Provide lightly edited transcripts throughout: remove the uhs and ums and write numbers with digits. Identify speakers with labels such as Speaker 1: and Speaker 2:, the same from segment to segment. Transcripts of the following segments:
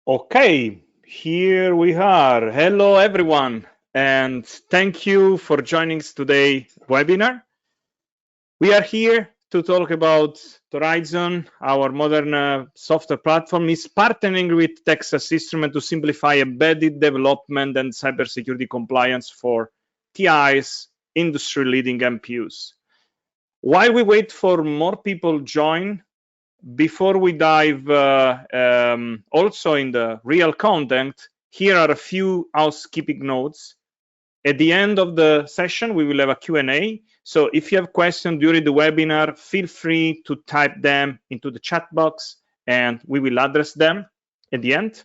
Speaker 1: Okay, here we are. Hello, everyone, and thank you for joining today's webinar. We are here to talk about Torizon. Our modern software platform is partnering with Texas Instruments to simplify embedded development and cybersecurity compliance for TI's industry-leading MPUs. While we wait for more people to join, before we dive also in the real content, here are a few housekeeping notes. At the end of the session, we will have a Q&A. So if you have questions during the webinar, feel free to type them into the chat box and we will address them at the end.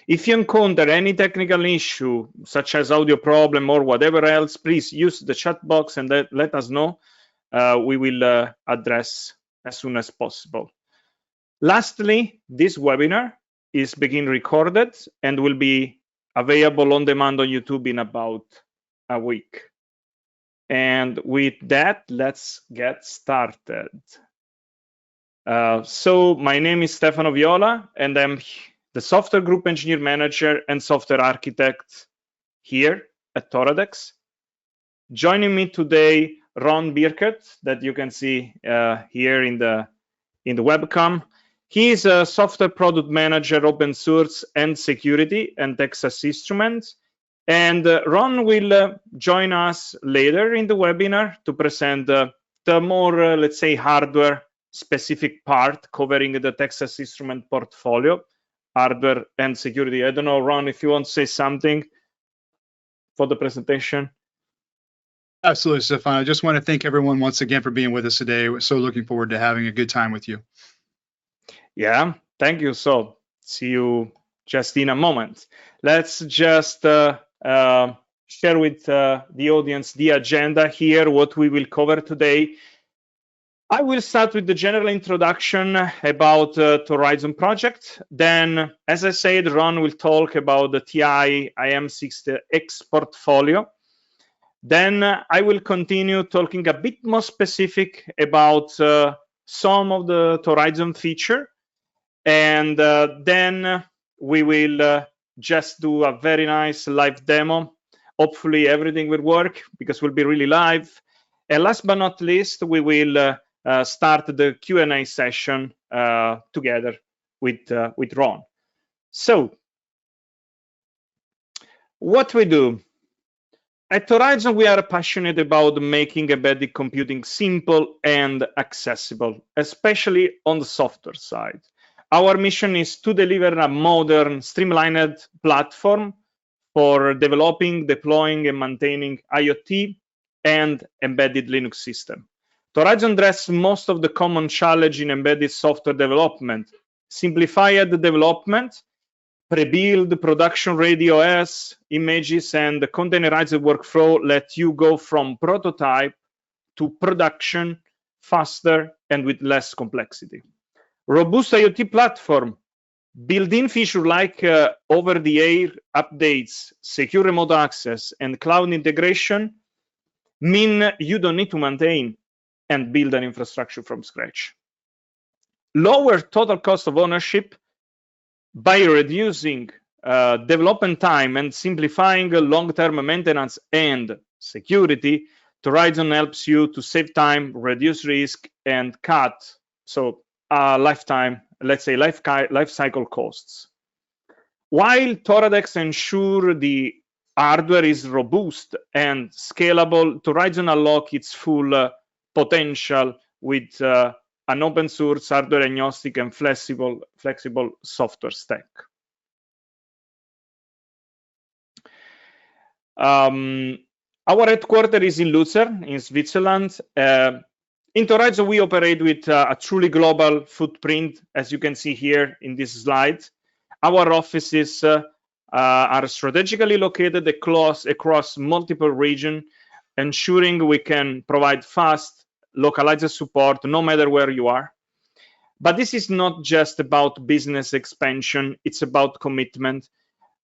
Speaker 1: If you encounter any technical issue, such as audio problem or whatever else, please use the chat box and let us know. We will address as soon as possible. Lastly, this webinar is being recorded and will be available on demand on YouTube in about a week. And with that, let's get started. So my name is Stefano Viola, and I'm the Software Group Engineer Manager and Software Architect here at Toradex. Joining me today, Ron Birkert, that you can see here in the webcam. He is a software product manager, open source and security and Texas Instruments. And Ron will join us later in the webinar to present the more, let's say, hardware specific part covering the Texas Instrument portfolio, hardware and security. I don't know, Ron, if you want to say something for the presentation.
Speaker 2: Absolutely, Stefano. I just want to thank everyone once again for being with us today. We're so looking forward to having a good time with you.
Speaker 1: Yeah, thank you. So see you just in a moment. Let's just share with the audience the agenda here, what we will cover today. I will start with the general introduction about the Torizon project. Then, as I said, Ron will talk about the TI IM6X portfolio. Then I will continue talking a bit more specific about some of the Torizon feature. And then we will just do a very nice live demo. Hopefully everything will work because we'll be really live. And last but not least, we will start the Q&A session together with Ron. So what we do. At Torizon, we are passionate about making embedded computing simple and accessible, especially on the software side. Our mission is to deliver a modern, streamlined platform for developing, deploying, and maintaining IoT and embedded Linux system. Torizon addresses most of the common challenge in embedded software development, simplified development, pre-build production-ready OS, images, and the containerized workflow let you go from prototype to production faster and with less complexity. Robust IoT platform, built-in features like over-the-air updates, secure remote access, and cloud integration mean you don't need to maintain and build an infrastructure from scratch. Lower total cost of ownership by reducing development time and simplifying long-term maintenance and security. Torizon helps you to save time, reduce risk, and cut lifetime, let's say, life cycle costs. While Toradex ensure the hardware is robust and scalable, Torizon unlock its full potential with an open source, hardware agnostic, and flexible software stack. Our headquarters is in Lucerne, in Switzerland. In Torizon, we operate with a truly global footprint, as you can see here in this slide. Our offices are strategically located across multiple regions, ensuring we can provide fast, localized support no matter where you are. But this is not just about business expansion, it's about commitment.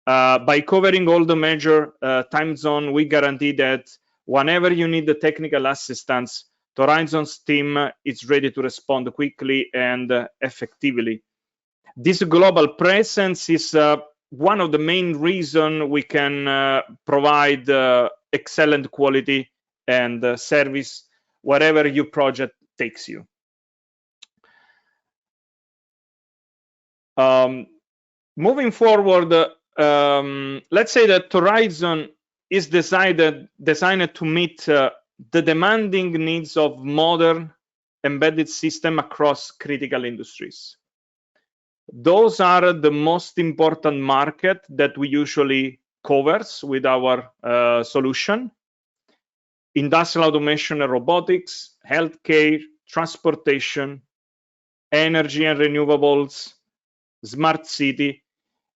Speaker 1: By covering all the major time zones, we guarantee that whenever you need the technical assistance, Torizon's team is ready to respond quickly and effectively. This global presence is one of the main reasons we can provide excellent quality and service wherever your project takes you. Moving forward, let's say that Torizon is designed to meet the demanding needs of modern embedded system across critical industries. Those are the most important market that we usually covers with our solution: industrial automation and robotics, healthcare, transportation, energy and renewables, smart city.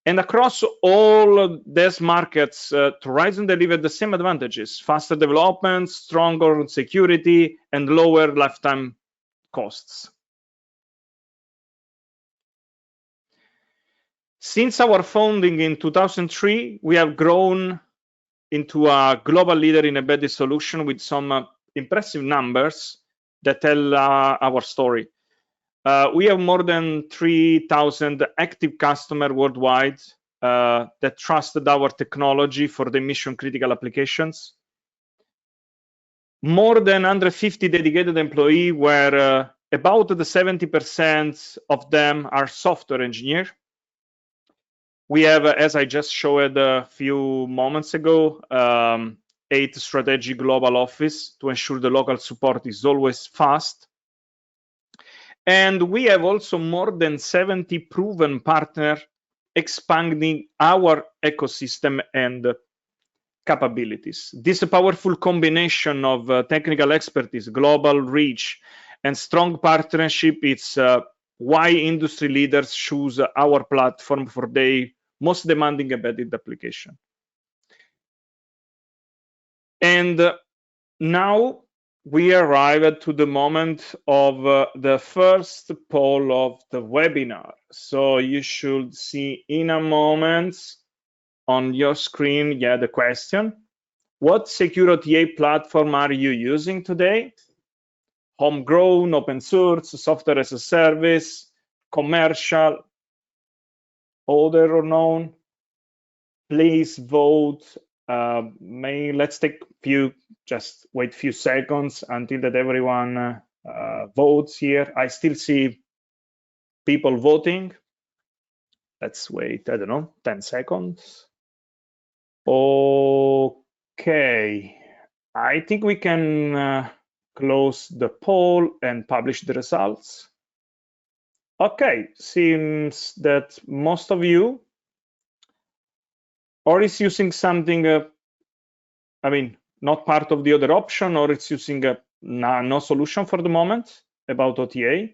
Speaker 1: And across all these markets, Torizon delivered the same advantages: faster development, stronger security, and lower lifetime costs. Since our founding in 2003, we have grown into a global leader in embedded solution with some impressive numbers that tell our story. We have more than 3,000 active customers worldwide that trusted our technology for the mission-critical applications. More than 150 dedicated employees, where about the 70% of them are software engineers. We have, as I just showed a few moments ago, 8 strategic global offices to ensure the local support is always fast. And we have also more than 70 proven partners expanding our ecosystem and capabilities. This powerful combination of technical expertise, global reach, and strong partnership is why industry leaders choose our platform for their most demanding embedded application. And now we arrive to the moment of the first poll of the webinar. So you should see in a moment on your screen, the question: what secure OTA platform are you using today? Homegrown, open source, software as a service, commercial, other or known? Please vote. Let's take just wait a few seconds until that everyone votes here. I still see people voting. Let's wait, I don't know, 10 seconds. Okay, I think we can close the poll and publish the results. Okay, seems that most of you or is using something, I mean, not part of the other option, or it's using no solution for the moment about OTA.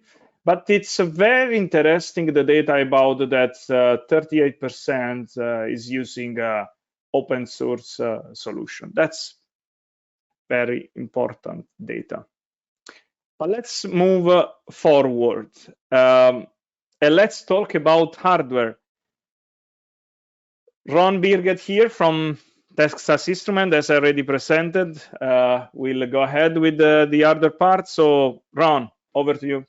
Speaker 1: But it's very interesting, the data about that 38% is using open source solution. That's very important data. But let's move forward. And let's talk about hardware. Ron Birgit here from Texas Instruments, as I already presented. We'll go ahead with the other part. So Ron, over to you.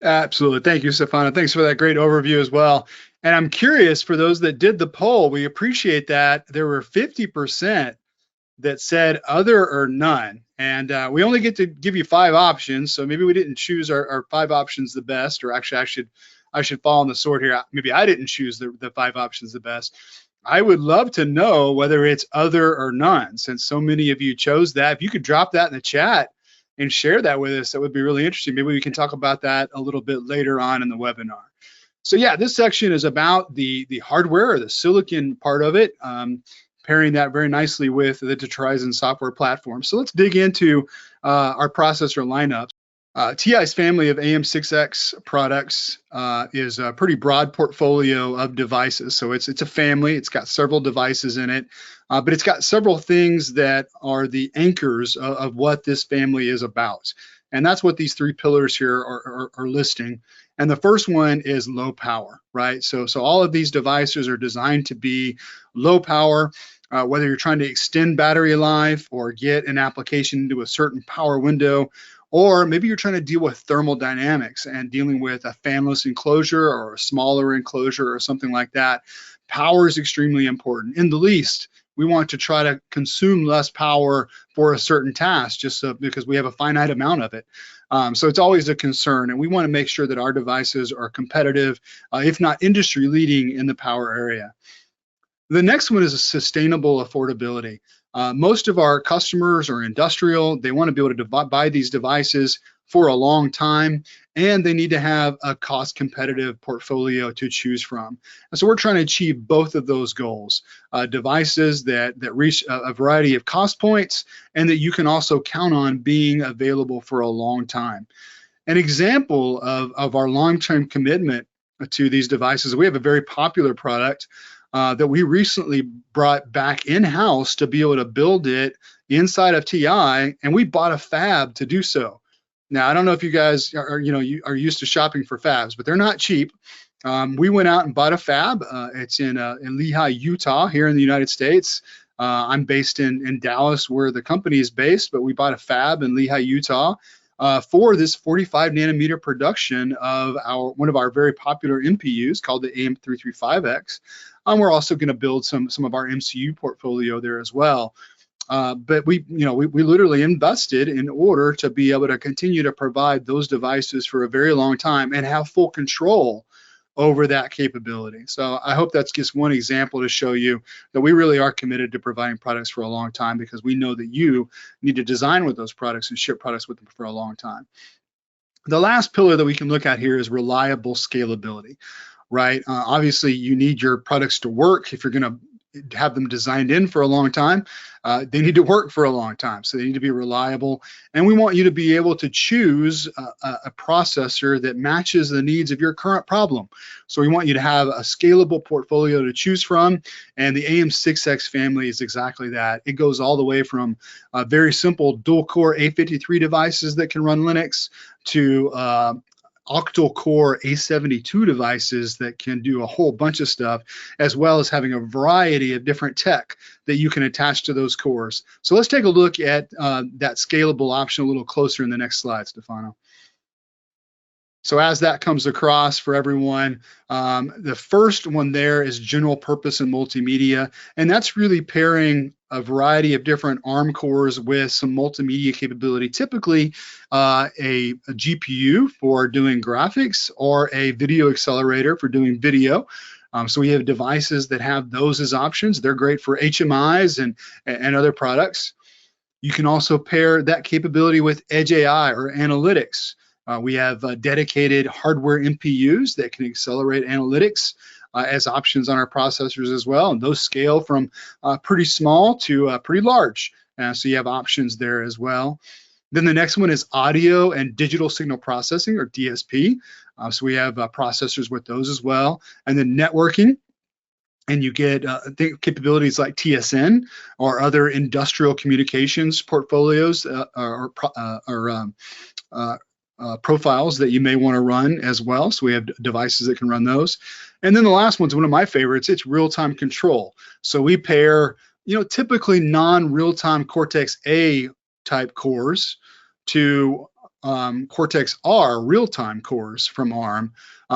Speaker 2: Absolutely. Thank you, Stefano. Thanks for that great overview as well. And I'm curious, for those that did the poll, we appreciate that there were 50% that said other or none. And we only get to give you 5 options. So maybe we didn't choose our 5 options the best, or actually I should fall on the sword here. Maybe I didn't choose the 5 options the best. I would love to know whether it's other or none, since so many of you chose that. If you could drop that in the chat and share that with us, that would be really interesting. Maybe we can talk about that a little bit later on in the webinar. So yeah, this section is about the hardware, or the silicon part of it, pairing that very nicely with the Torizon software platform. So let's dig into our processor lineup. TI's family of AM6X products is a pretty broad portfolio of devices. So it's a family. It's got several devices in it, but it's got several things that are the anchors of what this family is about. And that's what these 3 pillars here are listing. And the first one is low power, right? So all of these devices are designed to be low power, whether you're trying to extend battery life or get an application into a certain power window, Or maybe you're trying to deal with thermal dynamics and dealing with a fanless enclosure or a smaller enclosure or something like that. Power is extremely important. In the least, we want to try to consume less power for a certain task just so, because we have a finite amount of it. So it's always a concern, and we want to make sure that our devices are competitive, if not industry leading in the power area. The next one is a sustainable affordability. Most of our customers are industrial. They want to be able to buy these devices for a long time, and they need to have a cost competitive portfolio to choose from. And so we're trying to achieve both of those goals, devices that reach a variety of cost points and that you can also count on being available for a long time. An example of our long-term commitment to these devices, we have a very popular product that we recently brought back in-house to be able to build it inside of TI, and we bought a fab to do so. Now, I don't know if you guys are used to shopping for fabs, but they're not cheap. We went out and bought a fab. It's in Lehi, Utah, here in the United States. I'm based in Dallas, where the company is based, but we bought a fab in Lehi, Utah, for this 45 nanometer production of one of our very popular MPUs called the AM335X. We're also going to build some of our MCU portfolio there as well. But we literally invested in order to be able to continue to provide those devices for a very long time and have full control over that capability. So I hope that's just one example to show you that we really are committed to providing products for a long time, because we know that you need to design with those products and ship products with them for a long time. The last pillar that we can look at here is reliable scalability, right? Obviously, you need your products to work. If you're going to have them designed in for a long time, they need to work for a long time. So they need to be reliable. And we want you to be able to choose a processor that matches the needs of your current problem. So we want you to have a scalable portfolio to choose from. And the AM6X family is exactly that. It goes all the way from very simple dual core A53 devices that can run Linux to octal core A72 devices that can do a whole bunch of stuff, as well as having a variety of different tech that you can attach to those cores. So let's take a look at that scalable option a little closer in the next slide, Stefano. So as that comes across for everyone, the first one there is general purpose and multimedia, and that's really pairing a variety of different ARM cores with some multimedia capability, typically a GPU for doing graphics or a video accelerator for doing video. So we have devices that have those as options. They're great for HMIs and other products. You can also pair that capability with Edge AI or analytics. We have dedicated hardware MPUs that can accelerate analytics as options on our processors as well, and those scale from pretty small to pretty large. So you have options there as well. Then the next one is audio and digital signal processing, or DSP. So we have processors with those as well. And then networking, and you get capabilities like TSN or other industrial communications portfolios profiles that you may want to run as well. So we have devices that can run those. And then the last one's one of my favorites. It's real-time control. So we pair, typically non-real-time Cortex-A type cores to Cortex-R real-time cores from ARM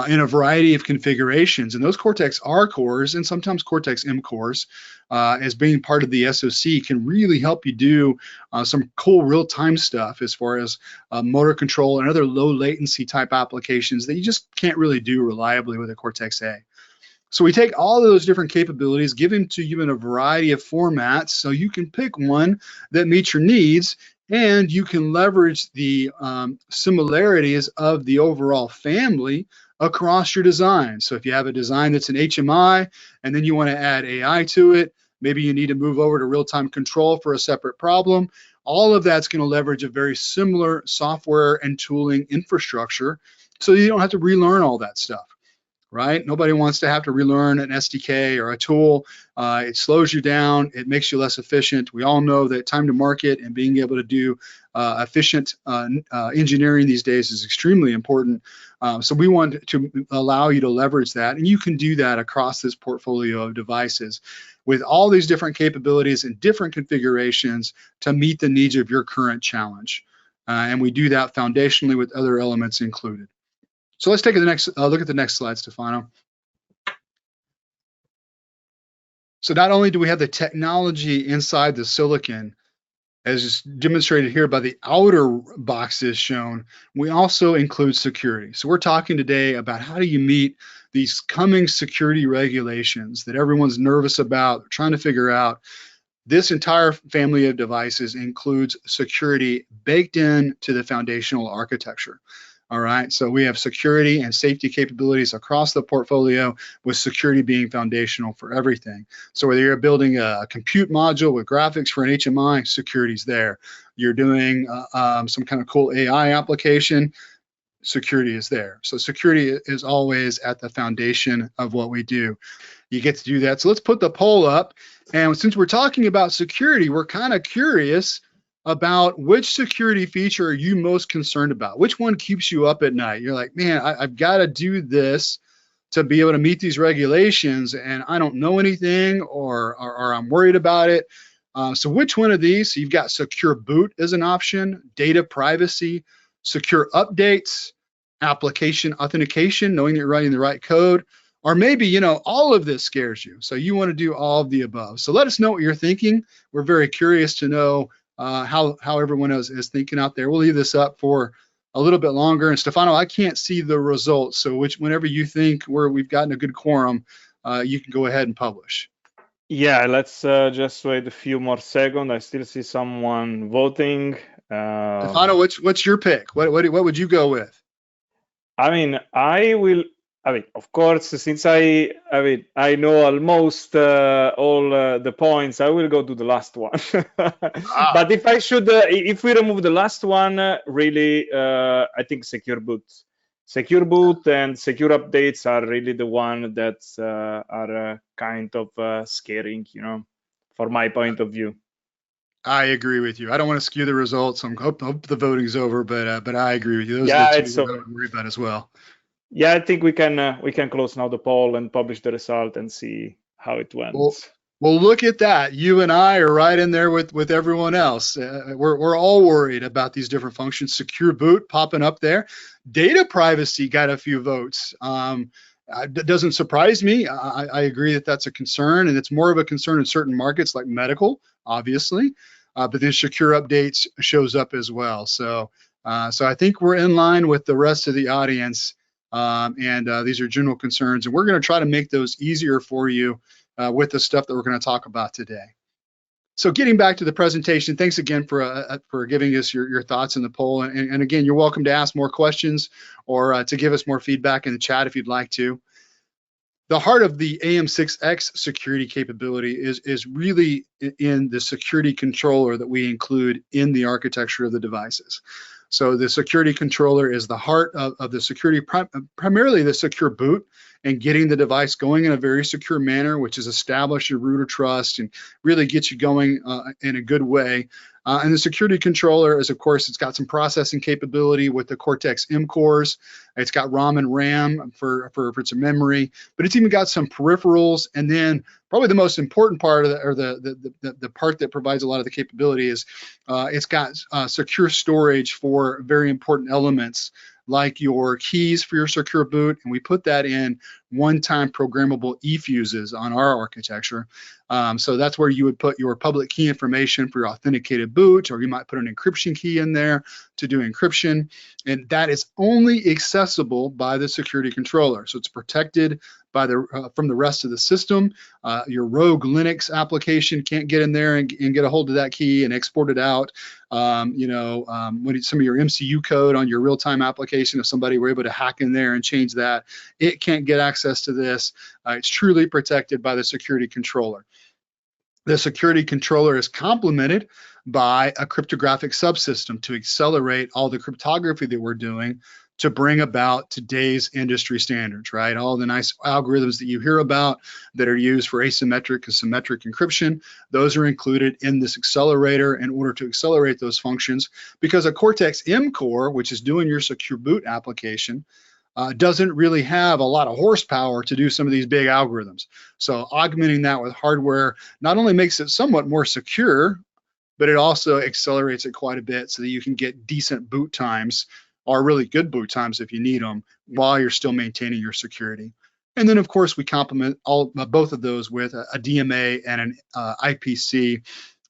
Speaker 2: in a variety of configurations. And those Cortex-R cores and sometimes Cortex-M cores as being part of the SoC can really help you do some cool real-time stuff as far as motor control and other low latency type applications that you just can't really do reliably with a Cortex-A. So we take all of those different capabilities, give them to you in a variety of formats so you can pick one that meets your needs, and you can leverage the similarities of the overall family across your design. So if you have a design that's an HMI and then you want to add AI to it, maybe you need to move over to real-time control for a separate problem, all of that's going to leverage a very similar software and tooling infrastructure so you don't have to relearn all that stuff. Right? Nobody wants to have to relearn an SDK or a tool. It slows you down. It makes you less efficient. We all know that time to market and being able to do efficient engineering these days is extremely important. So we want to allow you to leverage that, and you can do that across this portfolio of devices with all these different capabilities and different configurations to meet the needs of your current challenge. and we do that foundationally with other elements included. So let's take the next look at the next slide, Stefano. So not only do we have the technology inside the silicon, as is demonstrated here by the outer boxes shown, we also include security. So we're talking today about how do you meet these coming security regulations that everyone's nervous about, trying to figure out. This entire family of devices includes security baked into the foundational architecture. All right, so we have security and safety capabilities across the portfolio, with security being foundational for everything. So whether you're building a compute module with graphics for an HMI, security's there. You're doing some kind of cool AI application, security is there. So security is always at the foundation of what we do. You get to do that. So let's put the poll up. And since we're talking about security, we're kind of curious about which security feature are you most concerned about? Which one keeps you up at night? You're like, man, I've got to do this to be able to meet these regulations, and I don't know anything, or I'm worried about it. So which one of these? So you've got secure boot as an option, data privacy, secure updates, application authentication, knowing that you're writing the right code, or maybe, you know, all of this scares you. So you want to do all of the above. So let us know what you're thinking. We're very curious to know how everyone is thinking out there. We'll leave this up for a little bit longer. And Stefano, I can't see the results. So whenever you think we've gotten a good quorum, you can go ahead and publish.
Speaker 1: Yeah, let's just wait a few more seconds. I still see someone voting.
Speaker 2: Stefano, what's your pick? What would you go with?
Speaker 1: I mean, of course, since I know almost all the points, I will go to the last one. But if we remove the last one, really, I think secure boot and secure updates are really the one that are kind of scaring, you know, from my point of view.
Speaker 2: I agree with you. I don't want to skew the results. I hope the voting's over, but I agree with you. Those
Speaker 1: yeah,
Speaker 2: are the two that I worry about as well.
Speaker 1: Yeah, I think we can close now the poll and publish the result and see how it went.
Speaker 2: Well, look at that. You and I are right in there with everyone else. We're all worried about these different functions. Secure boot popping up there. Data privacy got a few votes. That doesn't surprise me. I agree that that's a concern, and it's more of a concern in certain markets like medical, obviously. But then secure updates shows up as well. So I think we're in line with the rest of the audience. These are general concerns, and we're going to try to make those easier for you with the stuff that we're going to talk about today. So getting back to the presentation, thanks again for giving us your thoughts in the poll. And again, you're welcome to ask more questions or to give us more feedback in the chat if you'd like to. The heart of the AM6X security capability is really in the security controller that we include in the architecture of the devices. So the security controller is the heart of the security, primarily the secure boot, and getting the device going in a very secure manner, which is establish your root of trust and really get you going in a good way. And the security controller is, of course, it's got some processing capability with the Cortex-M cores. It's got ROM and RAM for some memory, but it's even got some peripherals. And then probably the most important part of the part that provides a lot of the capability is it's got secure storage for very important elements like your keys for your secure boot, and we put that in one-time programmable eFuses on our architecture. So that's where you would put your public key information for your authenticated boot, or you might put an encryption key in there to do encryption, and that is only accessible by the security controller. So it's protected by from the rest of the system. Your rogue Linux application can't get in there and get a hold of that key and export it out. When some of your MCU code on your real-time application, if somebody were able to hack in there and change that, it can't get access to this. It's truly protected by the security controller. The security controller is complemented by a cryptographic subsystem to accelerate all the cryptography that we're doing to bring about today's industry standards, right? All the nice algorithms that you hear about that are used for asymmetric and symmetric encryption, those are included in this accelerator in order to accelerate those functions, because a Cortex-M core, which is doing your secure boot application, doesn't really have a lot of horsepower to do some of these big algorithms. So augmenting that with hardware not only makes it somewhat more secure, but it also accelerates it quite a bit so that you can get decent boot times, or really good boot times if you need them, while you're still maintaining your security. And then, of course, we complement both of those with a DMA and an IPC,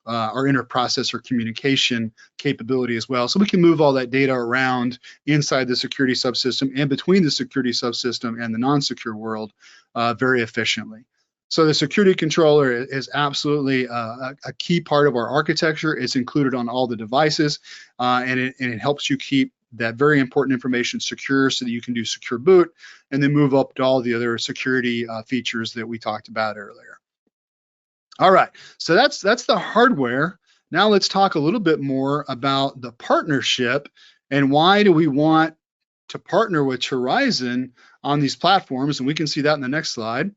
Speaker 2: or interprocessor communication capability as well. So we can move all that data around inside the security subsystem and between the security subsystem and the non-secure world very efficiently. So the security controller is absolutely a key part of our architecture. It's included on all the devices, and it helps you keep that very important information secure so that you can do secure boot and then move up to all the other security features that we talked about earlier. All right, so that's the hardware. Now let's talk a little bit more about the partnership and why do we want to partner with Torizon on these platforms, and we can see that in the next slide.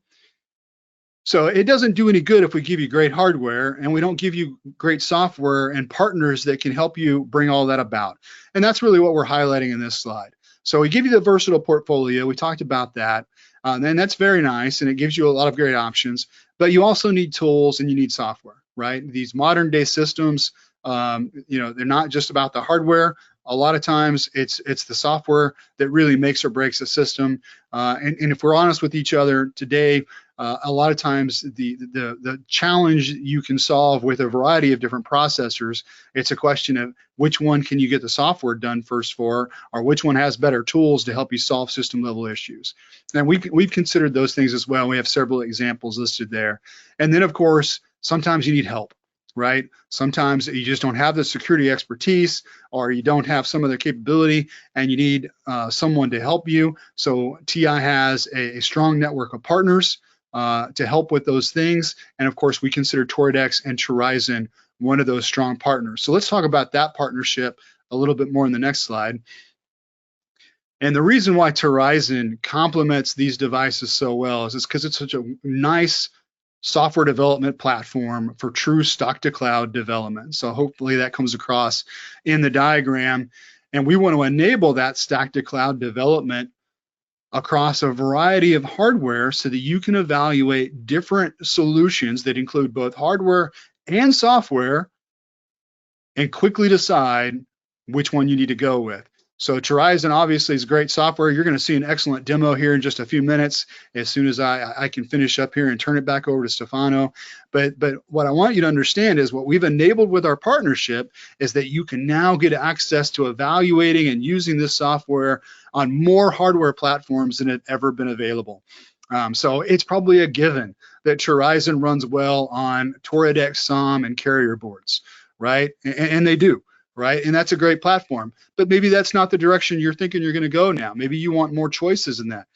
Speaker 2: So it doesn't do any good if we give you great hardware and we don't give you great software and partners that can help you bring all that about. And that's really what we're highlighting in this slide. So we give you the versatile portfolio. We talked about that. And that's very nice, and it gives you a lot of great options. But you also need tools and you need software, right? These modern day systems, they're not just about the hardware. A lot of times it's the software that really makes or breaks a system. And if we're honest with each other today, a lot of times the challenge you can solve with a variety of different processors, it's a question of which one can you get the software done first for, or which one has better tools to help you solve system level issues. And we've considered those things as well. We have several examples listed there. And then of course, sometimes you need help, right? Sometimes you just don't have the security expertise, or you don't have some of the capability and you need someone to help you. So TI has a strong network of partners to help with those things. And of course, we consider Toradex and Torizon one of those strong partners. So let's talk about that partnership a little bit more in the next slide. And the reason why Torizon complements these devices so well is because it's such a nice software development platform for true stock to cloud development. So hopefully that comes across in the diagram. And we want to enable that stack to cloud development across a variety of hardware so that you can evaluate different solutions that include both hardware and software and quickly decide which one you need to go with. So Torizon obviously is great software. You're going to see an excellent demo here in just a few minutes as soon as I can finish up here and turn it back over to Stefano. But what I want you to understand is what we've enabled with our partnership is that you can now get access to evaluating and using this software on more hardware platforms than have ever been available. So it's probably a given that Torizon runs well on Toradex, SOM, and carrier boards, right? And they do. Right, and that's a great platform, but maybe that's not the direction you're thinking you're going to go now. Maybe you want more choices in that.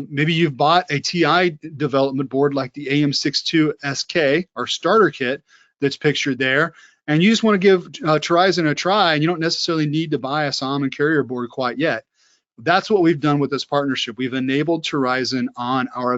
Speaker 2: Maybe you've bought a TI development board like the AM62SK, our starter kit that's pictured there, and you just want to give Torizon a try, and you don't necessarily need to buy a SOM and carrier board quite yet. That's what we've done with this partnership. We've enabled Torizon on our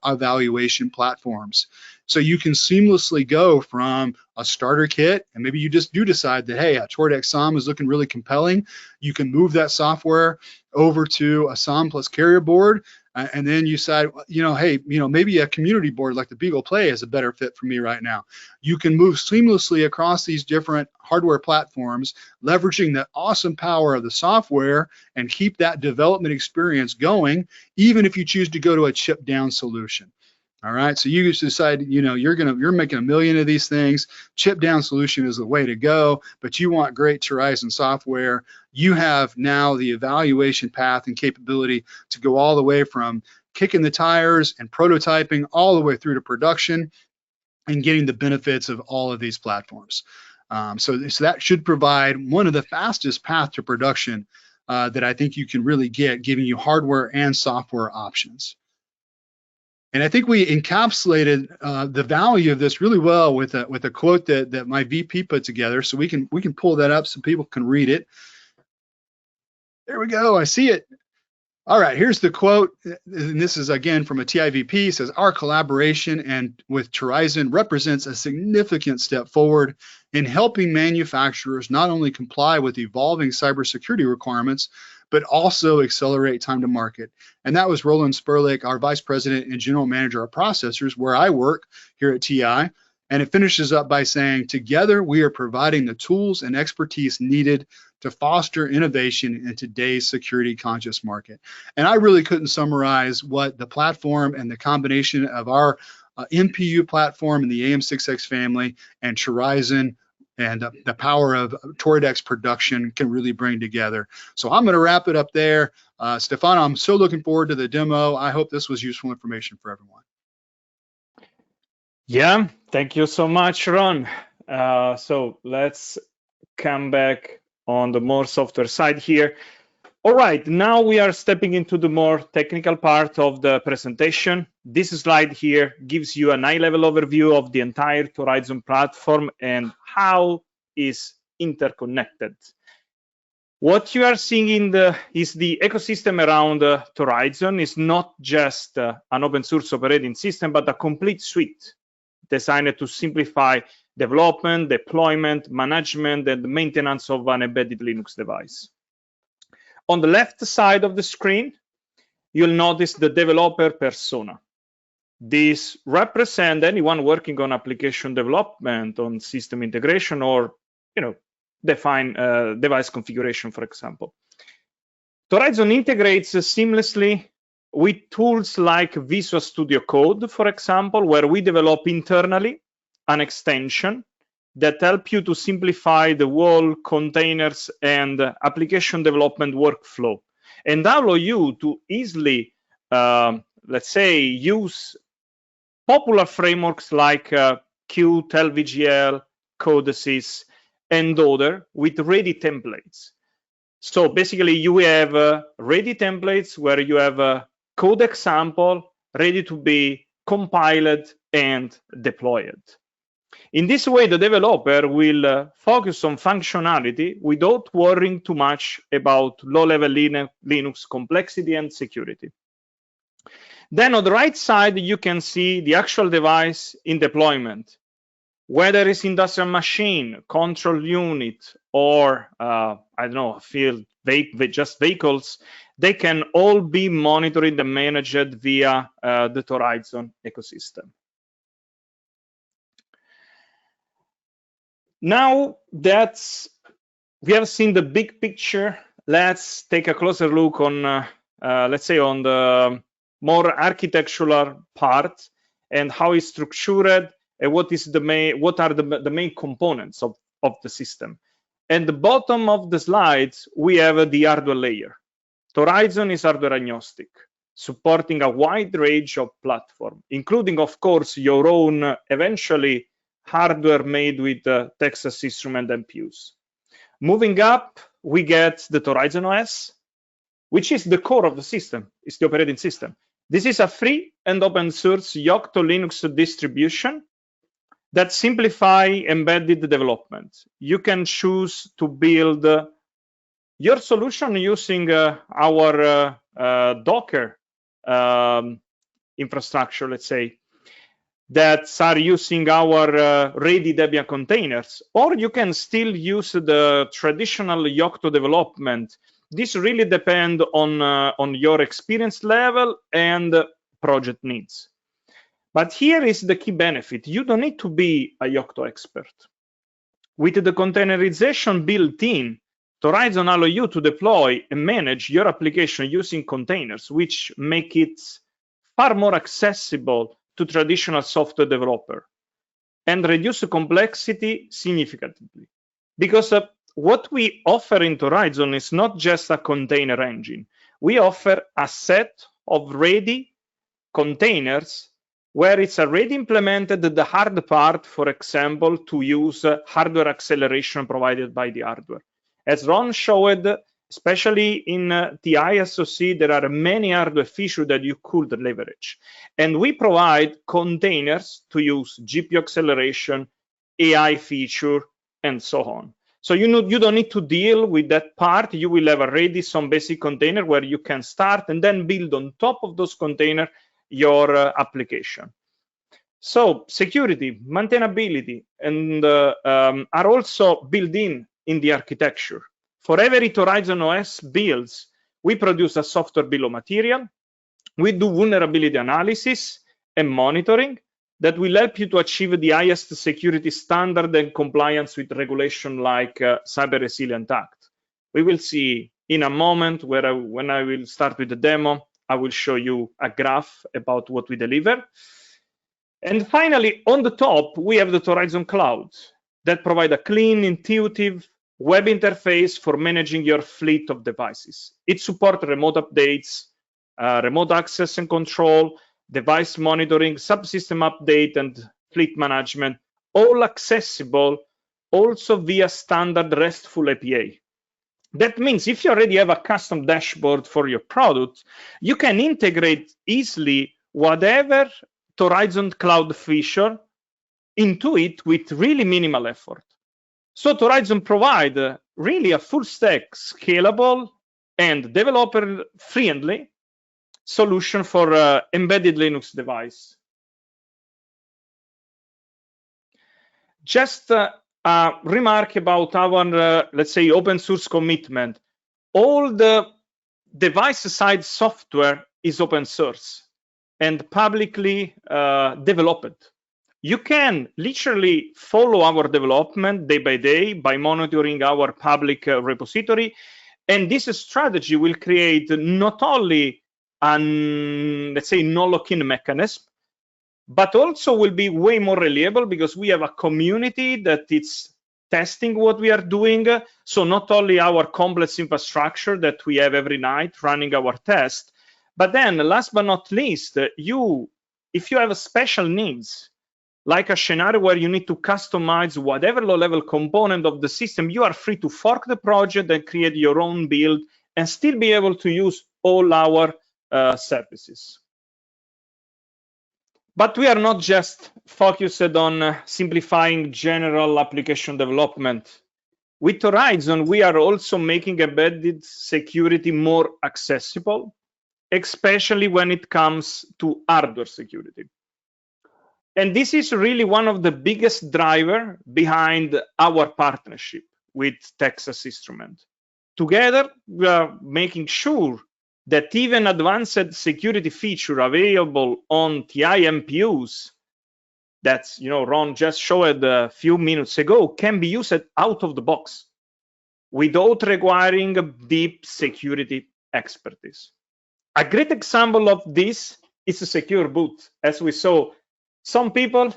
Speaker 2: evaluation platforms. So you can seamlessly go from a starter kit, and maybe you just do decide that, hey, a Toradex SOM is looking really compelling. You can move that software over to a SOM plus carrier board, and then you decide, hey, maybe a community board like the Beagle Play is a better fit for me right now. You can move seamlessly across these different hardware platforms, leveraging the awesome power of the software, and keep that development experience going, even if you choose to go to a chip down solution. All right, so you just decide, you're making a million of these things. Chip down solution is the way to go, but you want great Torizon software. You have now the evaluation path and capability to go all the way from kicking the tires and prototyping all the way through to production and getting the benefits of all of these platforms. So that should provide one of the fastest path to production that I think you can really get, giving you hardware and software options. And I think we encapsulated the value of this really well with a quote that my VP put together. So we can pull that up so people can read it. There we go. I see it. All right, here's the quote. And this is again from a TI VP. It says, "Our collaboration and with Torizon represents a significant step forward in helping manufacturers not only comply with evolving cybersecurity requirements, but also accelerate time to market." And that was Roland Sperlich, our Vice President and General Manager of Processors, where I work here at TI. And it finishes up by saying, together we are providing the tools and expertise needed to foster innovation in today's security conscious market. And I really couldn't summarize what the platform and the combination of our MPU platform and the AM6X family and Torizon and the power of Toradex production can really bring together. So I'm going to wrap it up there. Stefano, I'm so looking forward to the demo. I hope this was useful information for everyone.
Speaker 1: Yeah, thank you so much, Ron. So let's come back on the more software side here. All right, now we are stepping into the more technical part of the presentation. This slide here gives you a high-level overview of the entire Torizon platform and how it's interconnected. What you are seeing is the ecosystem around Torizon is not just an open source operating system, but a complete suite designed to simplify development, deployment, management, and maintenance of an embedded Linux device. On the left side of the screen, you'll notice the developer persona. This represents anyone working on application development, on system integration, or define device configuration, for example. Torizon integrates seamlessly with tools like Visual Studio Code, for example, where we develop internally an extension that help you to simplify the whole containers and application development workflow and allow you to easily, let's say, use popular frameworks like Qt, LVGL, Codesys, and other with ready templates. So basically, you have ready templates where you have a code example ready to be compiled and deployed. In this way, the developer will focus on functionality without worrying too much about low-level Linux complexity and security. Then on the right side, you can see the actual device in deployment. Whether it's industrial machine, control unit, or I don't know, field just vehicles, they can all be monitored and managed via the Torizon ecosystem. Now that we have seen the big picture, let's take a closer look on, let's say, on the more architectural part and how it's structured and what are the main components of the system. At the bottom of the slides, we have the hardware layer. Torizon is hardware agnostic, supporting a wide range of platforms, including, of course, your own eventually hardware made with Texas Instruments MPUs. Moving up, we get the Torizon OS, which is the core of the system. It's the operating system. This is a free and open source Yocto Linux distribution that simplify embedded development. You can choose to build your solution using our Docker infrastructure, let's say, that are using our ready Debian containers, or you can still use the traditional Yocto development. This really depends on your experience level and project needs. But here is the key benefit. You don't need to be a Yocto expert. With the containerization built in, Torizon allows you to deploy and manage your application using containers, which make it far more accessible to traditional software developer and reduce the complexity significantly. Because what we offer in Torizon is not just a container engine. We offer a set of ready containers where it's already implemented the hard part, for example, to use hardware acceleration provided by the hardware. As Ron showed, especially in TI SoC, there are many hardware features that you could leverage. And we provide containers to use GPU acceleration, AI feature, and so on. So you don't need to deal with that part. You will have already some basic container where you can start and then build on top of those containers your application. So security, maintainability, and are also built in the architecture. For every Torizon OS builds, we produce a software bill of material. We do vulnerability analysis and monitoring that will help you to achieve the highest security standard and compliance with regulation like Cyber Resilient Act. We will see in a moment when I will start with the demo, I will show you a graph about what we deliver. And finally, on the top, we have the Torizon Cloud that provide a clean, intuitive web interface for managing your fleet of devices. It supports remote updates, remote access and control, device monitoring, subsystem update, and fleet management, all accessible also via standard RESTful API. That means if you already have a custom dashboard for your product, you can integrate easily whatever Torizon Cloud feature into it with really minimal effort. So Torizon provide really a full stack, scalable, and developer-friendly solution for embedded Linux device. Just a remark about our, let's say, open source commitment. All the device-side software is open source and publicly developed. You can literally follow our development day by day by monitoring our public repository. And this strategy will create not only an, let's say, no lock-in mechanism, but also will be way more reliable because we have a community that is testing what we are doing. So not only our complex infrastructure that we have every night running our test, but then last but not least, if you have special needs, like a scenario where you need to customize whatever low-level component of the system, you are free to fork the project and create your own build and still be able to use all our services. But we are not just focused on simplifying general application development. With Torizon, we are also making embedded security more accessible, especially when it comes to hardware security. And this is really one of the biggest drivers behind our partnership with Texas Instruments. Together, we are making sure that even advanced security feature available on TI MPUs that Ron just showed a few minutes ago can be used out of the box without requiring deep security expertise. A great example of this is a secure boot. As we saw, some people,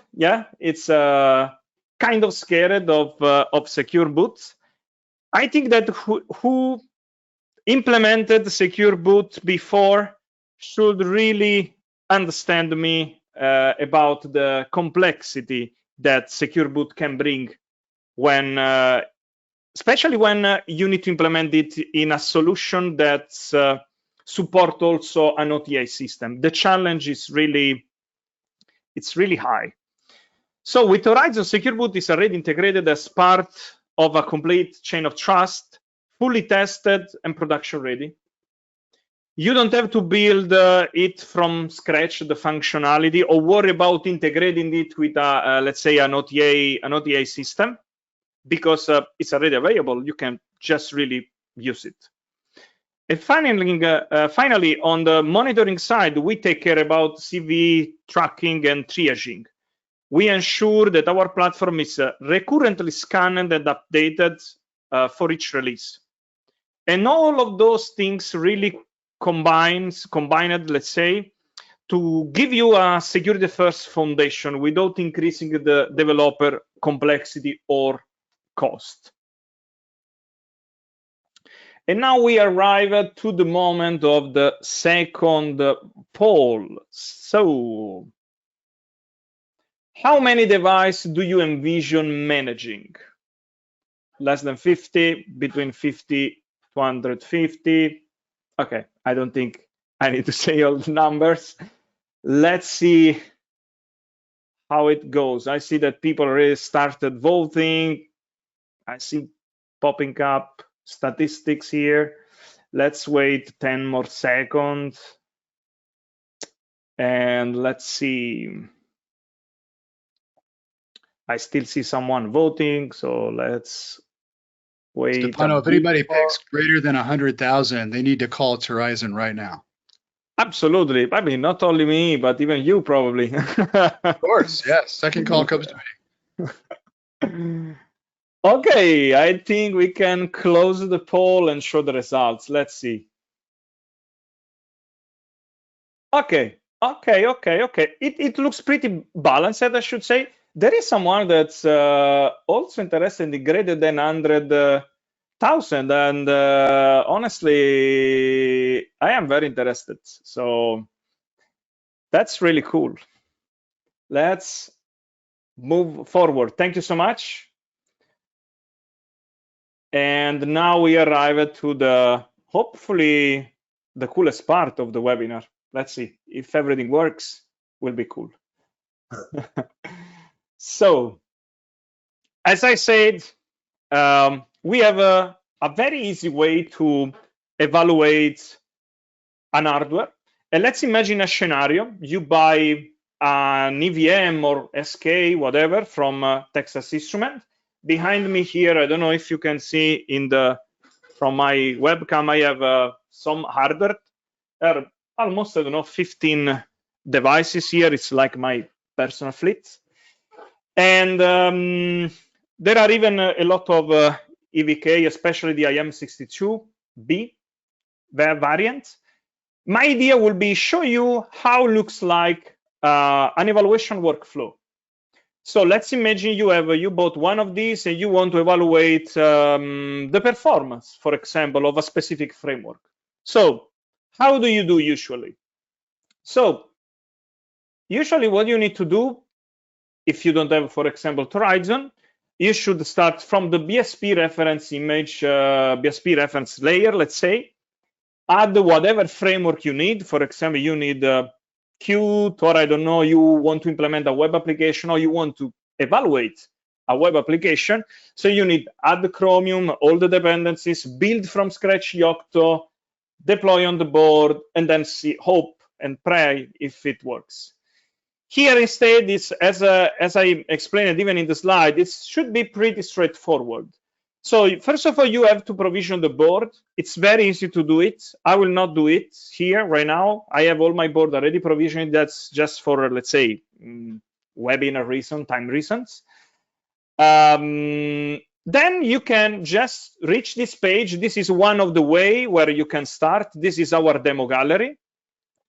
Speaker 1: it's kind of scared of secure boots. I think that who implemented secure boot before should really understand me about the complexity that secure boot can bring when, especially when you need to implement it in a solution that support also an OTA system. The challenge is really high. So with Torizon, secure boot is already integrated as part of a complete chain of trust, fully tested and production ready. You don't have to build it from scratch, the functionality, or worry about integrating it with let's say an OTA system, because it's already available. You can just really use it. And finally, on the monitoring side, we take care about CV tracking and triaging. We ensure that our platform is recurrently scanned and updated for each release. And all of those things really combined, let's say, to give you a security-first foundation without increasing the developer complexity or cost. And now we arrive to the moment of the second poll. So, how many devices do you envision managing? Less than 50, between 50 to 150. Okay, I don't think I need to say all the numbers. Let's see how it goes. I see that people already started voting. I see popping up statistics here. Let's wait 10 more seconds. And let's see. I still see someone voting, so let's wait.
Speaker 2: Stefano, if anybody picks greater than 100,000, they need to call Torizon right now.
Speaker 1: Absolutely. I mean, not only me, but even you probably.
Speaker 2: Of course, yes. Second call comes to me.
Speaker 1: Okay, I think we can close the poll and show the results. Let's see. Okay. It looks pretty balanced, I should say. There is someone that's also interested in greater than 100,000, and honestly, I am very interested. So that's really cool. Let's move forward. Thank you so much. And now we arrive to the, hopefully, the coolest part of the webinar. Let's see if everything works, will be cool. So, as I said, we have a very easy way to evaluate an hardware. And let's imagine a scenario. You buy an EVM or SK, whatever, from Texas Instruments. Behind me here, I don't know if you can see from my webcam, I have some hardware. There are almost, I don't know, 15 devices here. It's like my personal fleet. And there are even a lot of EVK, especially the IM62B variant. My idea will be show you how it looks like an evaluation workflow. So let's imagine you bought one of these and you want to evaluate the performance, for example, of a specific framework. So how do you do usually? So usually what you need to do, if you don't have, for example, Torizon, you should start from the BSP reference image, BSP reference layer, let's say, add whatever framework you need. For example, you need Qt, or I don't know, you want to implement a web application, or you want to evaluate a web application. So you need add Chromium, all the dependencies, build from scratch Yocto, deploy on the board, and then hope and pray if it works. Here instead, it's as I explained even in the slide, it should be pretty straightforward. So first of all, you have to provision the board. It's very easy to do it. I will not do it here right now. I have all my board already provisioned. That's just for, let's say, webinar time reasons. Then you can just reach this page. This is one of the way where you can start. This is our demo gallery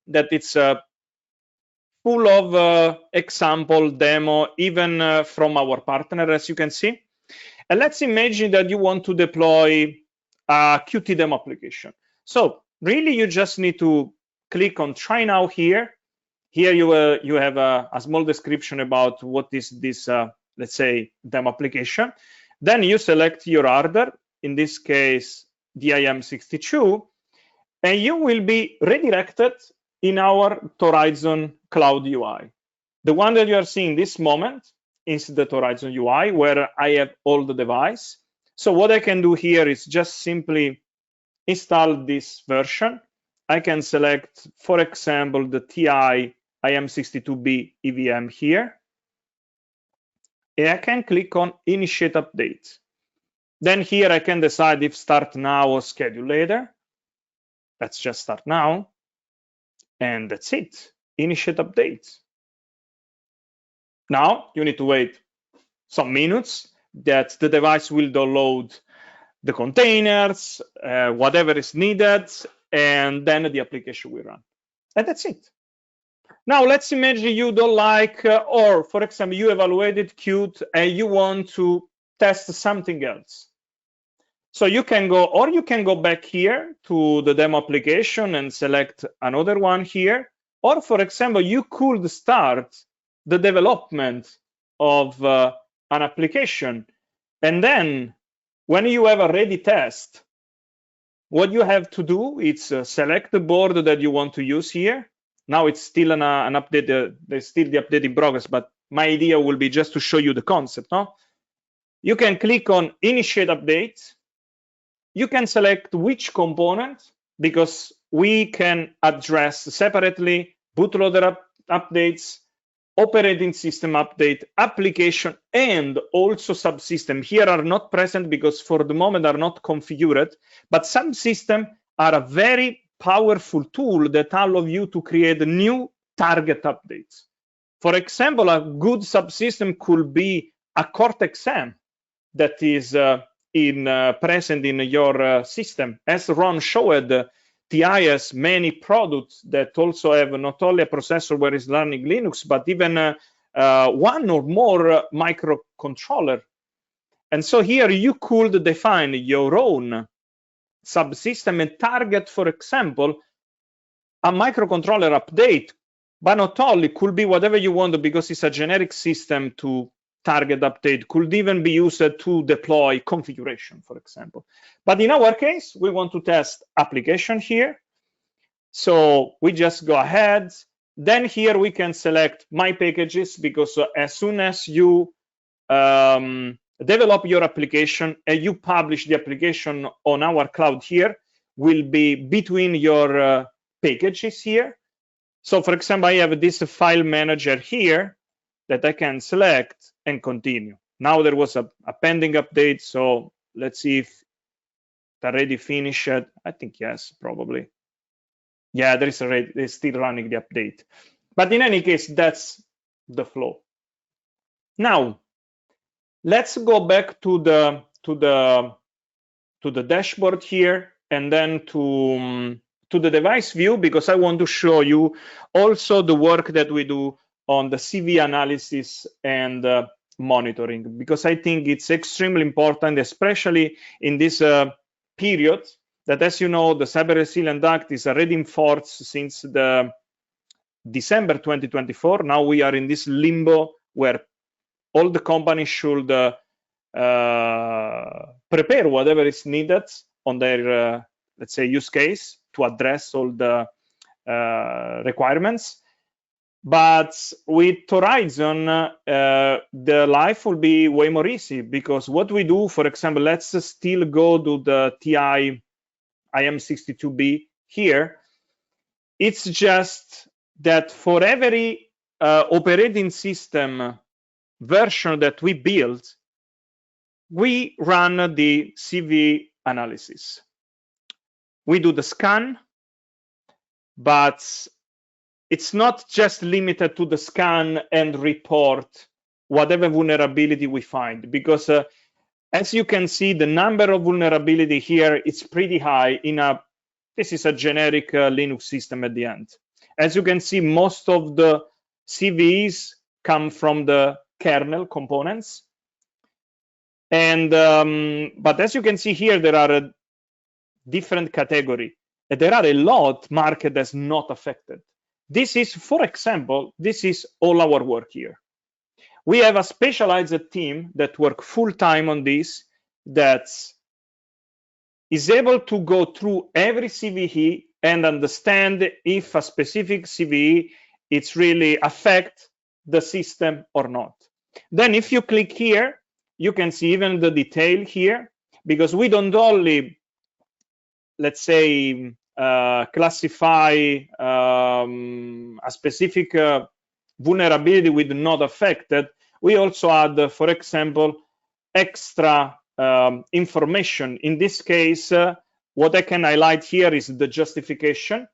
Speaker 1: that it's full of example demo, even from our partner, as you can see. And let's imagine that you want to deploy a Qt demo application. So really, you just need to click on Try Now here. Here you have a small description about what is this, let's say, demo application. Then you select your hardware, in this case, the IM62, and you will be redirected in our Torizon Cloud UI. The one that you are seeing this moment is the Torizon UI, where I have all the device. So what I can do here is just simply install this version. I can select, for example, the TI IM62B EVM here. And I can click on Initiate Update. Then here I can decide if start now or schedule later. Let's just start now. And that's it. Initiate Update. Now you need to wait some minutes that the device will download the containers, whatever is needed, and then the application will run. And that's it. Now let's imagine you don't like, or for example, you evaluated Qt and you want to test something else. So you can go back here to the demo application and select another one here. Or for example, you could start the development of an application. And then when you have a ready test, what you have to do is select the board that you want to use here. Now it's still an update, there's still the update in progress, but my idea will be just to show you the concept. No? You can click on Initiate Update. You can select which component, because we can address separately bootloader updates, operating system update, application, and also subsystem. Here are not present because for the moment are not configured, but subsystem are a very powerful tool that allows you to create new target updates. For example, a good subsystem could be a Cortex-M that is present in your system. As Ron showed, TI has many products that also have not only a processor where it's running Linux, but even one or more microcontroller. And so here you could define your own subsystem and target, for example, a microcontroller update, but not only, could be whatever you want because it's a generic system to target update, could even be used to deploy configuration, for example. But in our case, we want to test application here. So we just go ahead. Then here we can select my packages, because as soon as you develop your application and you publish the application on our cloud here, will be between your packages here. So for example, I have this file manager here that I can select and continue. Now there was a pending update, so let's see if it already finished. I think yes, probably. Yeah, they're still running the update. But in any case, that's the flow. Now, let's go back to the dashboard here, and then to the device view, because I want to show you also the work that we do on the CV analysis and monitoring, because I think it's extremely important, especially in this period that, as you know, the Cyber Resilience Act is already in force since the December 2024. Now we are in this limbo where all the companies should prepare whatever is needed on their, let's say, use case to address all the requirements. But with Torizon, the life will be way more easy, because what we do, for example, let's still go to the TI IM62B here. It's just that for every operating system version that we build, we run the CV analysis. We do the scan, but it's not just limited to the scan and report whatever vulnerability we find, because as you can see, the number of vulnerability here is pretty high this is a generic Linux system at the end. As you can see, most of the CVEs come from the kernel components. And but as you can see here, there are a different category. There are a lot marked as not affected. This is, for example, this is all our work here. We have a specialized team that work full-time on this, that is able to go through every CVE and understand if a specific CVE it's really affect the system or not. Then if you click here, you can see even the detail here, because we don't only, let's say, classify a specific vulnerability with not affected. We also add, for example, extra information. In this case, what I can highlight here is the justification.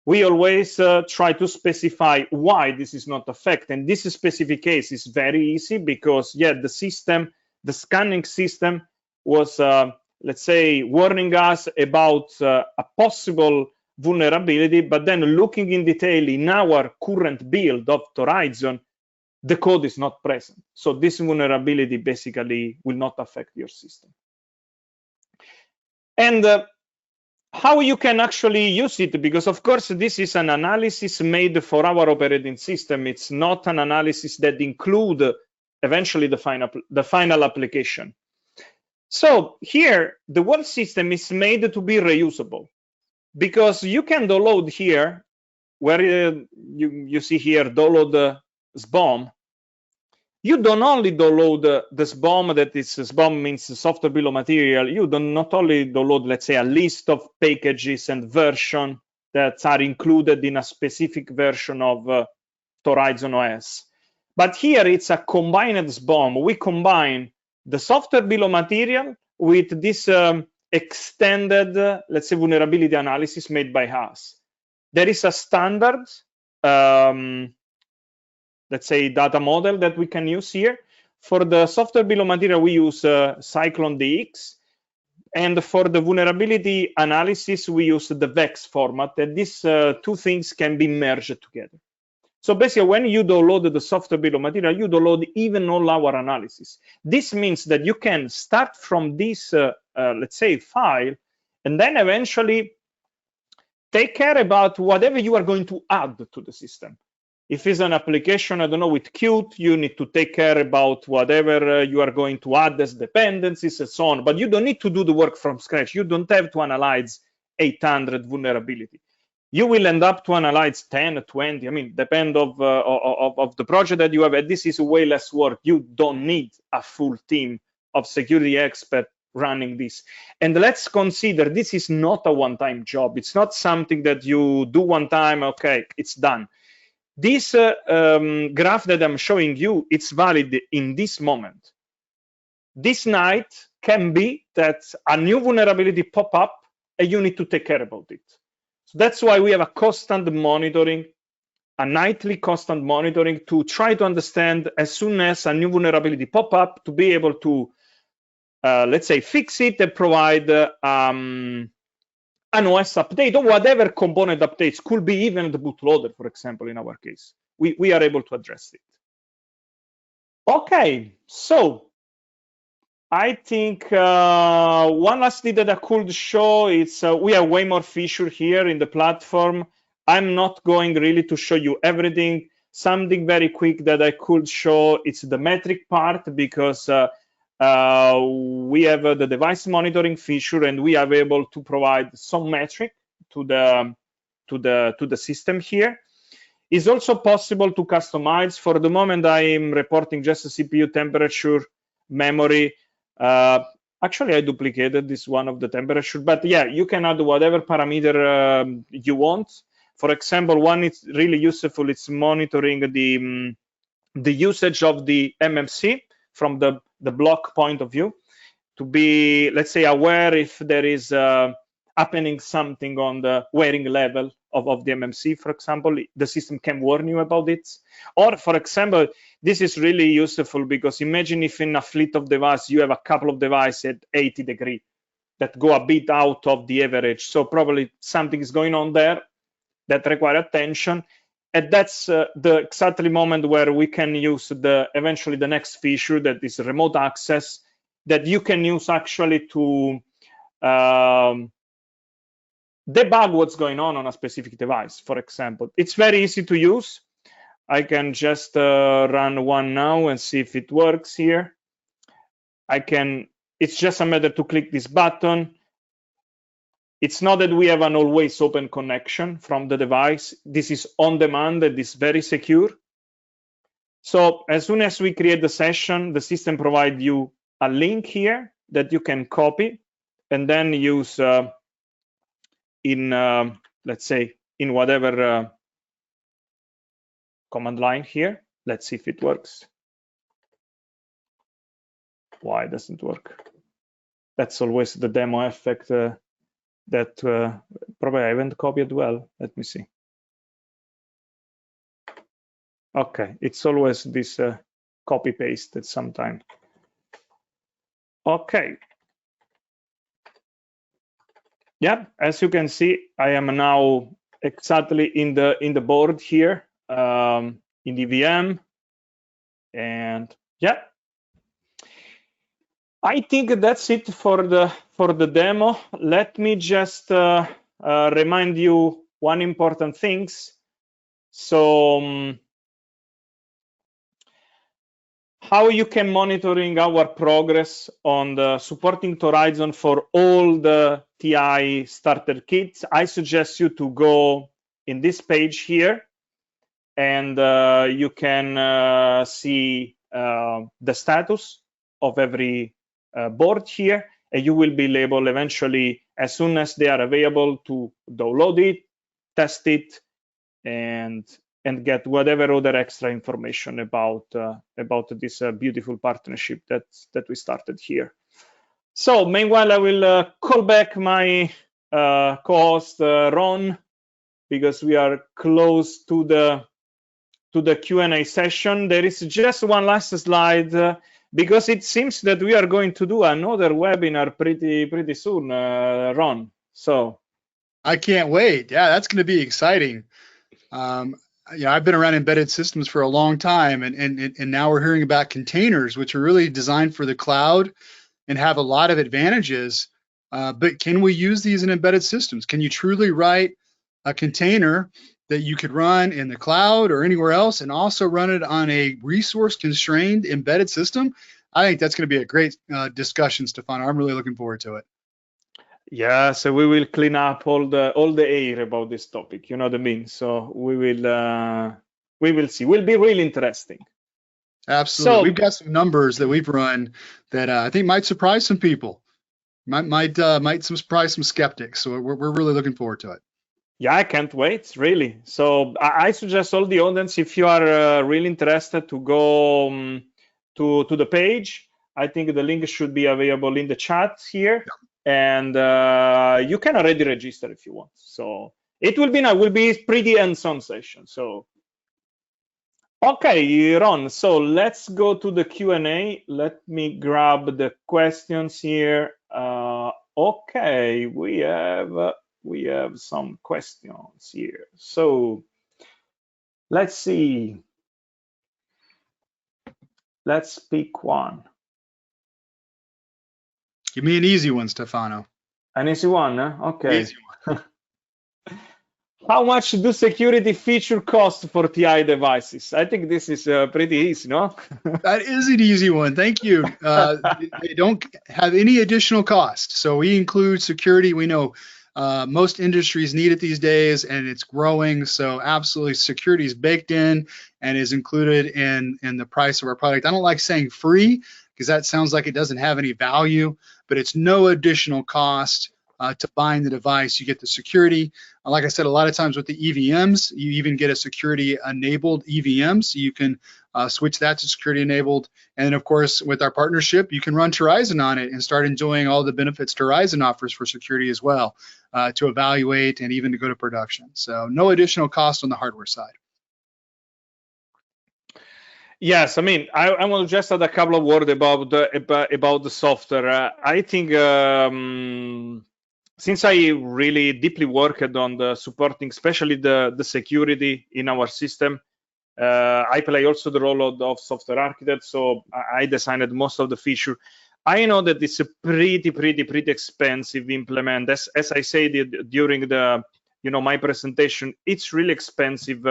Speaker 1: We always try to specify why this is not affected. And this specific case is very easy, because yeah, the system, the scanning system was, let's say, warning us about a possible vulnerability, but then looking in detail in our current build of Torizon, the code is not present. So this vulnerability basically will not affect your system. And how you can actually use it, because of course this is an analysis made for our operating system. It's not an analysis that include eventually the final application. So here, the whole system is made to be reusable, because you can download here, where you see here, download the SBOM. You don't only download the SBOM, that is, SBOM means software bill of material. You don't not only download, let's say, a list of packages and version that are included in a specific version of Torizon OS. But here it's a combined SBOM. We combine the software bill of material with this extended, let's say, vulnerability analysis made by us. There is a standard, let's say, data model that we can use here. For the software bill of material, we use Cyclone DX. And for the vulnerability analysis, we use the VEX format, and these two things can be merged together. So basically, when you download the software bill of material, you download even all our analysis. This means that you can start from this, let's say, file, and then eventually take care about whatever you are going to add to the system. If it's an application, I don't know, with Qt, you need to take care about whatever you are going to add as dependencies and so on. But you don't need to do the work from scratch. You don't have to analyze 800 vulnerability. You will end up to analyze 10, 20. I mean, depend of the project that you have. And this is way less work. You don't need a full team of security experts running this. And let's consider this is not a one-time job. It's not something that you do one time, okay, it's done. This graph that I'm showing you, it's valid in this moment. This night can be that a new vulnerability pop up and you need to take care about it. So that's why we have a constant monitoring, a nightly constant monitoring to try to understand as soon as a new vulnerability pop up to be able to, let's say, fix it and provide an OS update or whatever component updates, could be even the bootloader, for example, in our case. We are able to address it. Okay, so I think one last thing that I could show is we have way more features here in the platform. I'm not going really to show you everything. Something very quick that I could show, it's the metric part, because we have the device monitoring feature, and we are able to provide some metric to the system here. It's also possible to customize. For the moment, I am reporting just a CPU temperature, memory. Actually, I duplicated this one of the temperature, but yeah, you can add whatever parameter you want. For example, one is really useful. It's monitoring the usage of the MMC from the block point of view, to be, let's say, aware if there is happening something on the wearing level of the MMC, for example. The system can warn you about it. Or, for example, this is really useful because imagine if in a fleet of devices you have a couple of devices at 80 degrees that go a bit out of the average. So probably something is going on there that require attention. And that's the exactly moment where we can use eventually the next feature, that is remote access, that you can use actually to debug what's going on a specific device, for example. It's very easy to use. I can just run one now and see if it works here. It's just a matter to click this button. It's not that we have an always open connection from the device. This is on demand and it's very secure. So as soon as we create the session, the system provides you a link here that you can copy and then use let's say, in whatever command line here. Let's see if it works. Why doesn't it work? That's always the demo effect. That probably I haven't copied well. Let me see. Okay, it's always this copy paste at some time. Okay. Yeah, as you can see, I am now exactly in the board here, in the VM, and yeah. I think that's it for the demo. Let me just remind you one important thing. So how you can monitoring our progress on the supporting Torizon for all the TI starter kits. I suggest you to go in this page here, and you can see the status of every board here, and you will be able eventually, as soon as they are available, to download it, test it, and get whatever other extra information about this beautiful partnership that we started here. So meanwhile, I will call back my co-host Ron, because we are close to the Q&A session. There is just one last slide, because it seems that we are going to do another webinar pretty soon, Ron. So
Speaker 2: I can't wait. Yeah, that's going to be exciting. I've been around embedded systems for a long time, and now we're hearing about containers, which are really designed for the cloud and have a lot of advantages. But can we use these in embedded systems? Can you truly write a container that you could run in the cloud or anywhere else and also run it on a resource-constrained embedded system? I think that's going to be a great discussion, Stefano. I'm really looking forward to it.
Speaker 1: yeah, so we will clean up all the air about this topic. You know what I mean? So we will see. Will be really interesting.
Speaker 2: Absolutely.
Speaker 1: So
Speaker 2: We've got some numbers that we've run that I think might surprise some people. Might surprise some skeptics. So we're really looking forward to it.
Speaker 1: yeah, I can't wait, really. So I suggest all the audience, if you are really interested, to go to the page. I think the link should be available in the chat here, and you can already register if you want. So it will be pretty hands-on session. So okay, Ron. So let's go to the Q&A. Let me grab the questions here. Okay, we have some questions here. So let's see. Let's pick one.
Speaker 2: Give me an easy one, Stefano.
Speaker 1: An easy one, huh? Okay.
Speaker 2: Easy one.
Speaker 1: How much do security feature cost for TI devices? I think this is pretty easy, no?
Speaker 2: That is an easy one. Thank you. They don't have any additional cost. So we include security. We know most industries need it these days, and it's growing. So absolutely, security is baked in and is included in the price of our product. I don't like saying free because that sounds like it doesn't have any value, but it's no additional cost to buying the device. You get the security. Like I said, a lot of times with the EVMs, you even get a security-enabled EVM, so you can switch that to security-enabled. And then, of course, with our partnership, you can run Torizon on it and start enjoying all the benefits Torizon offers for security as well, to evaluate and even to go to production. So no additional cost on the hardware side.
Speaker 1: Yes, I mean, I want to just add a couple of words about the software. I think since I really deeply worked on the supporting, especially the security in our system, I play also the role of software architect. So I designed most of the feature. I know that it's a pretty expensive implement. As I said during my presentation, it's really expensive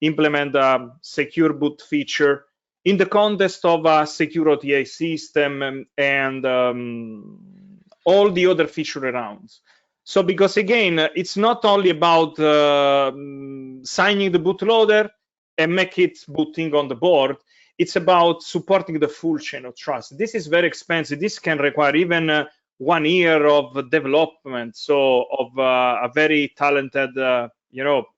Speaker 1: implement a secure boot feature in the context of a secure OTA system and all the other feature around. So because again, it's not only about signing the bootloader and make it booting on the board, it's about supporting the full chain of trust. This is very expensive. This can require even 1 year of development, so of a very talented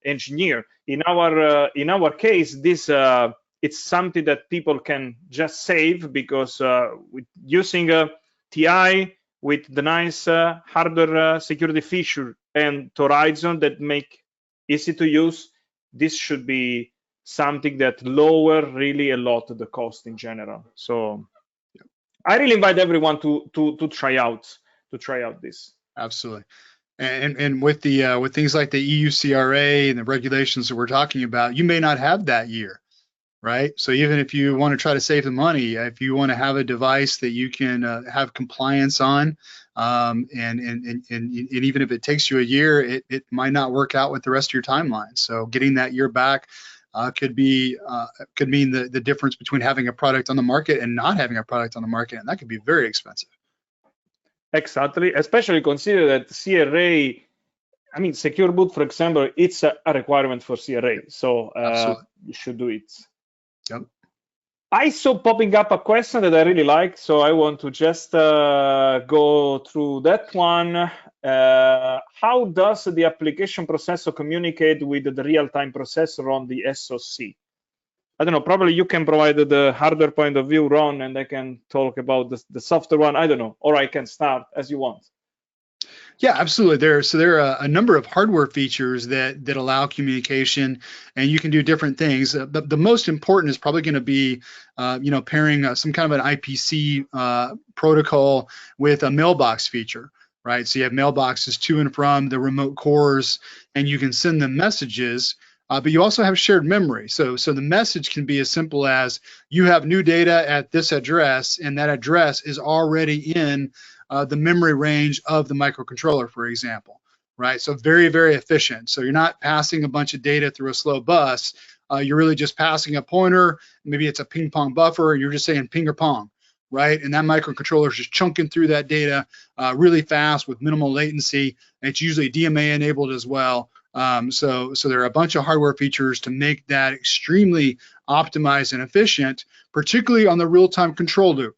Speaker 1: engineer. In our case, this it's something that people can just save, because with using a TI with the nice hardware security feature and Torizon that make easy to use, this should be something that lower really a lot the cost in general. So I really invite everyone to try out this.
Speaker 2: Absolutely. And with with things like the EU CRA and the regulations that we're talking about, you may not have that year, right? So even if you want to try to save the money, if you want to have a device that you can have compliance on, and even if it takes you a year, it might not work out with the rest of your timeline. So getting that year back could mean the difference between having a product on the market and not having a product on the market, and that could be very expensive.
Speaker 1: Exactly, especially consider that CRA, I mean, secure boot, for example, it's a requirement for CRA, so you should do it.
Speaker 2: Yep.
Speaker 1: I saw popping up a question that I really like, so I want to just go through that one. How does the application processor communicate with the real-time processor on the SoC? I don't know, probably you can provide the hardware point of view, Ron, and I can talk about the software one. I don't know, or I can start as you want.
Speaker 2: Yeah, absolutely. There are a number of hardware features that allow communication, and you can do different things. The most important is probably going to be, pairing some kind of an IPC protocol with a mailbox feature, right? So you have mailboxes to and from the remote cores, and you can send them messages. But you also have shared memory. So the message can be as simple as you have new data at this address, and that address is already in the memory range of the microcontroller, for example, right? So very, very efficient. So you're not passing a bunch of data through a slow bus. You're really just passing a pointer. Maybe it's a ping pong buffer, and you're just saying ping or pong, right? And that microcontroller is just chunking through that data really fast with minimal latency. And it's usually DMA enabled as well. So there are a bunch of hardware features to make that extremely optimized and efficient, particularly on the real-time control loop,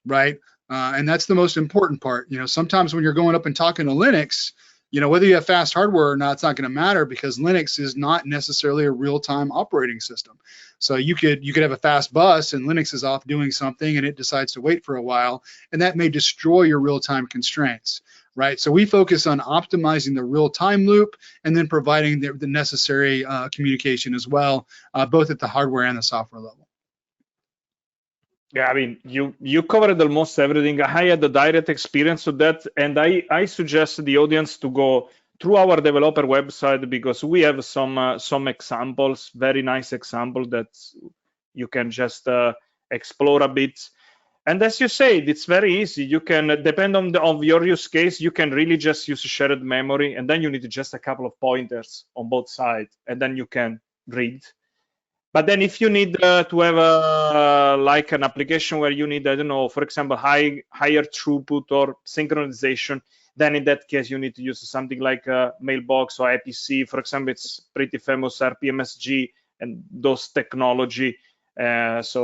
Speaker 2: right? And that's the most important part. Sometimes when you're going up and talking to Linux, whether you have fast hardware or not, it's not going to matter because Linux is not necessarily a real-time operating system. So you could have a fast bus and Linux is off doing something and it decides to wait for a while, and that may destroy your real-time constraints, right? So we focus on optimizing the real-time loop and then providing the necessary communication as well, both at the hardware and the software level.
Speaker 1: Yeah, I mean, you covered almost everything. I had a direct experience with that, and I suggest the audience to go through our developer website because we have some examples, very nice example that you can just explore a bit. And as you said, it's very easy. You can depend on your use case. You can really just use shared memory, and then you need just a couple of pointers on both sides, and then you can read. But then if you need to have like an application where you need, I don't know, for example, higher throughput or synchronization, then in that case, you need to use something like a mailbox or IPC. For example, it's pretty famous RPMSG and those technology. But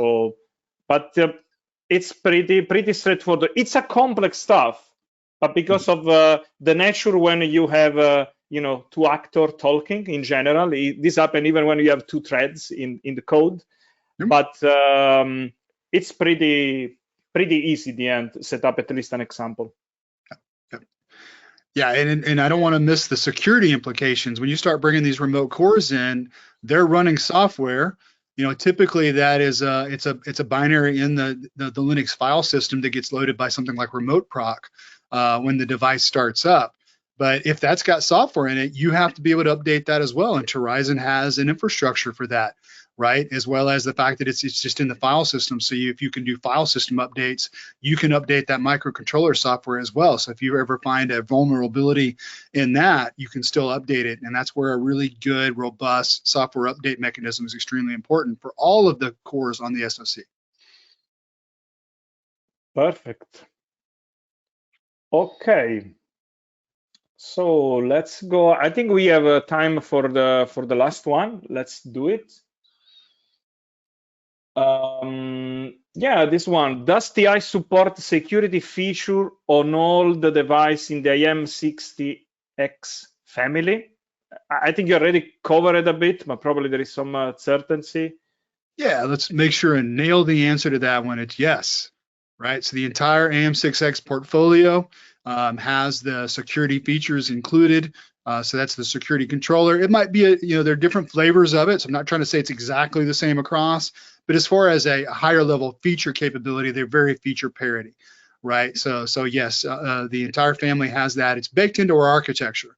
Speaker 1: it's pretty straightforward. It's a complex stuff, but because of the nature when you have two actors talking in general, this happens even when you have two threads in the code. But it's pretty easy in the end to set up at least an example.
Speaker 2: Yeah, and I don't want to miss the security implications. When you start bringing these remote cores in, they're running software. Typically that is it's a binary in the Linux file system that gets loaded by something like remote proc when the device starts up. But if that's got software in it, you have to be able to update that as well. And Torizon has an infrastructure for that, right? As well as the fact that it's just in the file system. So if you can do file system updates, you can update that microcontroller software as well. So if you ever find a vulnerability in that, you can still update it. And that's where a really good, robust software update mechanism is extremely important for all of the cores on the SoC.
Speaker 1: Perfect. Okay. So let's go. I think we have time for the last one. Let's do it. Yeah, this one. Does TI support security feature on all the device in the IM60X family? I think you already covered it a bit, but probably there is some uncertainty.
Speaker 2: Yeah, let's make sure and nail the answer to that one. It's yes, right? So the entire AM6X portfolio has the security features included. So that's the security controller. It might be, there are different flavors of it. So I'm not trying to say it's exactly the same across, but as far as a higher level feature capability, they're very feature parity, right? So yes, the entire family has that. It's baked into our architecture.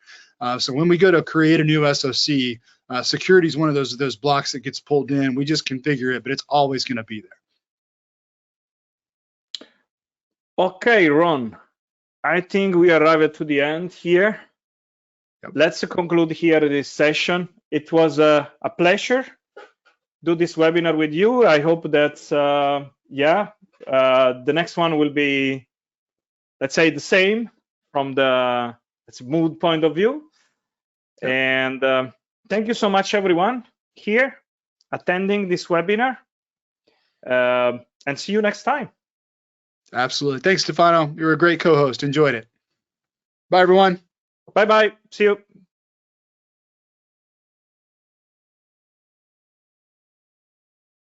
Speaker 2: So when we go to create a new SoC, security is one of those blocks that gets pulled in. We just configure it, but it's always going to be there.
Speaker 1: Okay, Ron. I think we arrived to the end here. Yep. Let's conclude here this session. It was a pleasure do this webinar with you. I hope that the next one will be, let's say, the same from the mood point of view. Yep. And thank you so much, everyone here attending this webinar. And see you next time.
Speaker 2: Absolutely. Thanks, Stefano. You're a great co-host. Enjoyed it. Bye, everyone.
Speaker 1: Bye-bye. See you.